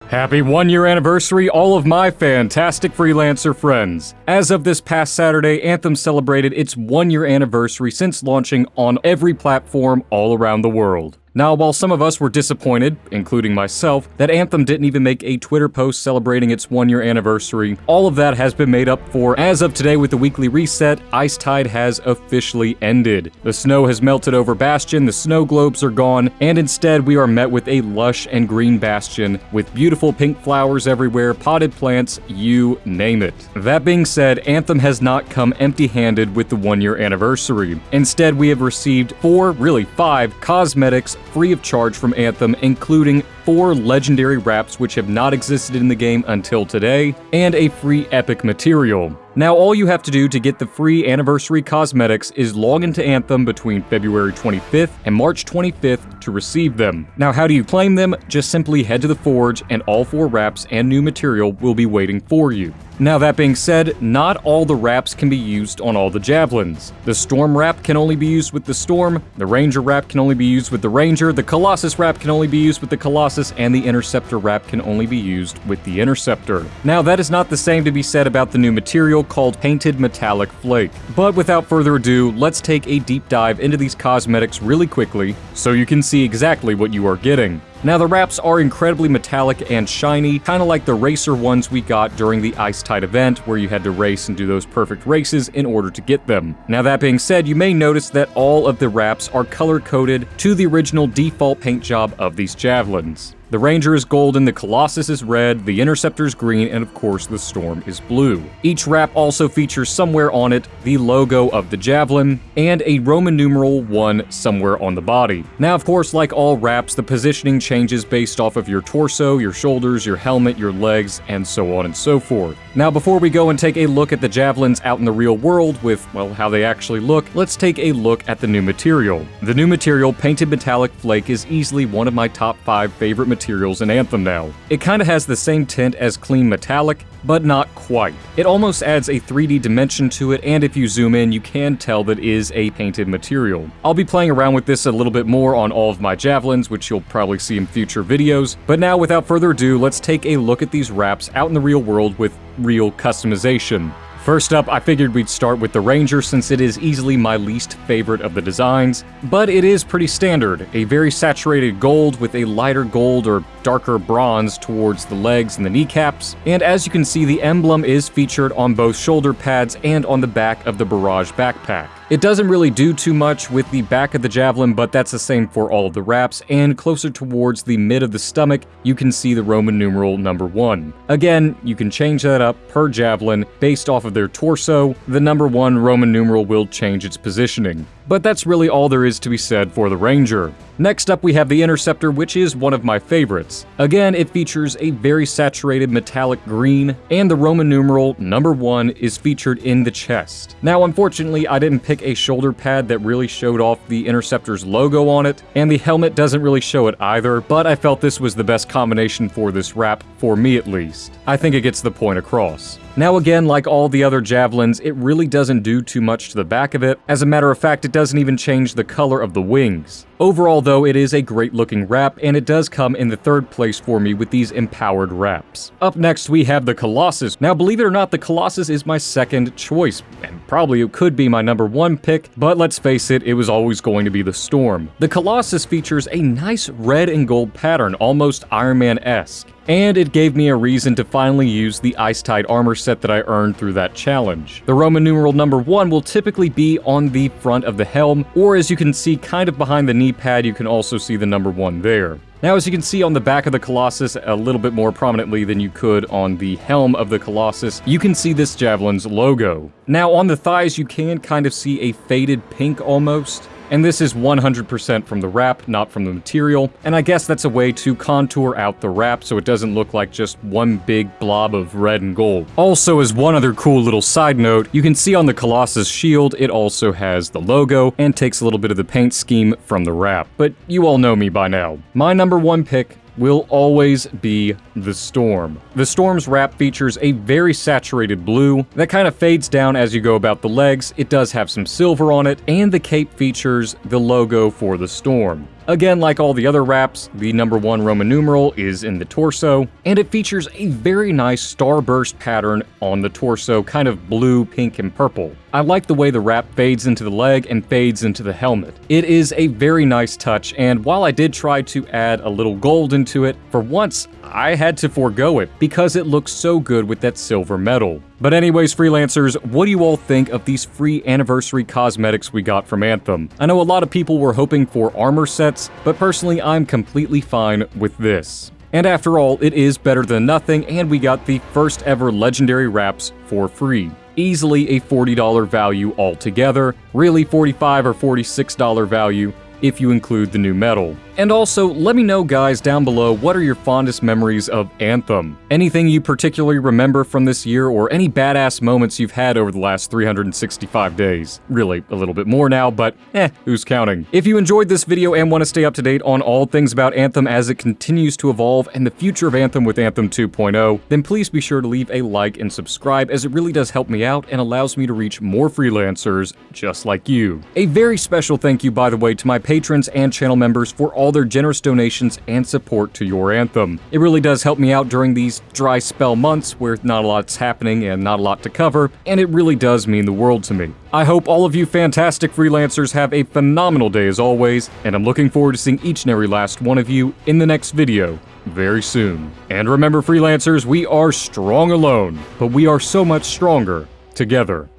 Happy 1-year anniversary, all of my fantastic freelancer friends. As of this past Saturday, Anthem celebrated its 1-year anniversary since launching on every platform all around the world. Now, while some of us were disappointed, including myself, that Anthem didn't even make a Twitter post celebrating its 1-year anniversary, all of that has been made up for as of today with the weekly reset. Icetide has officially ended. The snow has melted over Bastion, the snow globes are gone, and instead we are met with a lush and green Bastion with beautiful pink flowers everywhere, potted plants, you name it. That being said, Anthem has not come empty-handed with the 1-year anniversary. Instead, we have received 5 cosmetics free of charge from Anthem, including 4 legendary wraps which have not existed in the game until today, and a free epic material. Now, all you have to do to get the free anniversary cosmetics is log into Anthem between February 25th and March 25th to receive them. Now, how do you claim them? Just simply head to the Forge and all 4 wraps and new material will be waiting for you. Now, that being said, not all the wraps can be used on all the javelins. The Storm wrap can only be used with the Storm, the Ranger wrap can only be used with the Ranger, the Colossus wrap can only be used with the Colossus, and the Interceptor wrap can only be used with the Interceptor. Now, that is not the same to be said about the new material called Painted Metallic Flake. But without further ado, let's take a deep dive into these cosmetics really quickly so you can see exactly what you are getting. Now, the wraps are incredibly metallic and shiny, kind of like the racer ones we got during the Icetide event, where you had to race and do those perfect races in order to get them. Now, that being said, you may notice that all of the wraps are color-coded to the original default paint job of these javelins. The Ranger is golden, the Colossus is red, the Interceptor is green, and of course the Storm is blue. Each wrap also features somewhere on it the logo of the javelin, and a Roman numeral 1 somewhere on the body. Now, of course, like all wraps, the positioning changes based off of your torso, your shoulders, your helmet, your legs, and so on and so forth. Now, before we go and take a look at the javelins out in the real world with, well, how they actually look, let's take a look at the new material. The new material, Painted Metallic Flake, is easily one of my top 5 favorite materials in Anthem now. It kinda has the same tint as Clean Metallic, but not quite. It almost adds a 3D dimension to it, and if you zoom in, you can tell that it is a painted material. I'll be playing around with this a little bit more on all of my javelins, which you'll probably see in future videos, but now without further ado, let's take a look at these wraps out in the real world with real customization. First up, I figured we'd start with the Ranger since it is easily my least favorite of the designs, but it is pretty standard. A very saturated gold with a lighter gold or darker bronze towards the legs and the kneecaps, and as you can see, the emblem is featured on both shoulder pads and on the back of the Barrage backpack. It doesn't really do too much with the back of the javelin, but that's the same for all of the wraps, and closer towards the mid of the stomach, you can see the Roman numeral number 1. Again, you can change that up per javelin based off of their torso. The number 1 Roman numeral will change its positioning. But that's really all there is to be said for the Ranger. Next up, we have the Interceptor, which is one of my favorites. Again, it features a very saturated metallic green, and the Roman numeral number 1 is featured in the chest. Now, unfortunately, I didn't pick a shoulder pad that really showed off the Interceptor's logo on it, and the helmet doesn't really show it either, but I felt this was the best combination for this wrap, for me at least. I think it gets the point across. Now again, like all the other javelins, it really doesn't do too much to the back of it. As a matter of fact, it doesn't even change the color of the wings. Overall though, it is a great looking wrap, and it does come in the 3rd place for me with these empowered wraps. Up next, we have the Colossus. Now, believe it or not, the Colossus is my 2nd choice, and probably it could be my number 1 pick, but let's face it, it was always going to be the Storm. The Colossus features a nice red and gold pattern, almost Iron Man-esque. And it gave me a reason to finally use the Icetide armor set that I earned through that challenge. The Roman numeral number 1 will typically be on the front of the helm, or as you can see kind of behind the knee pad, you can also see the number 1 there. Now, as you can see on the back of the Colossus a little bit more prominently than you could on the helm of the Colossus, you can see this javelin's logo. Now, on the thighs, you can kind of see a faded pink almost. And this is 100% from the wrap, not from the material, and I guess that's a way to contour out the wrap so it doesn't look like just one big blob of red and gold. Also, as one other cool little side note, you can see on the Colossus shield, it also has the logo and takes a little bit of the paint scheme from the wrap, but you all know me by now. My number 1 pick will always be the Storm. The Storm's wrap features a very saturated blue that kind of fades down as you go about the legs. It does have some silver on it, and the cape features the logo for the Storm. Again, like all the other wraps, the #1 Roman numeral is in the torso, and it features a very nice starburst pattern on the torso, kind of blue, pink, and purple. I like the way the wrap fades into the leg and fades into the helmet. It is a very nice touch, and while I did try to add a little gold into it, for once, I had to forego it because it looks so good with that silver metal. But anyways, freelancers, what do you all think of these free anniversary cosmetics we got from Anthem? I know a lot of people were hoping for armor sets, but personally I'm completely fine with this. And after all, it is better than nothing, and we got the first ever legendary wraps for free. Easily a $40 value altogether, really $45 or $46 value if you include the new metal. And also, let me know guys down below, what are your fondest memories of Anthem? Anything you particularly remember from this year, or any badass moments you've had over the last 365 days? Really, a little bit more now, but who's counting? If you enjoyed this video and want to stay up to date on all things about Anthem as it continues to evolve and the future of Anthem with Anthem 2.0, then please be sure to leave a like and subscribe, as it really does help me out and allows me to reach more freelancers just like you. A very special thank you, by the way, to my patrons and channel members for all their generous donations and support to your Anthem. It really does help me out during these dry spell months where not a lot's happening and not a lot to cover, and it really does mean the world to me. I hope all of you fantastic freelancers have a phenomenal day as always, and I'm looking forward to seeing each and every last one of you in the next video very soon. And remember freelancers, we are strong alone, but we are so much stronger together.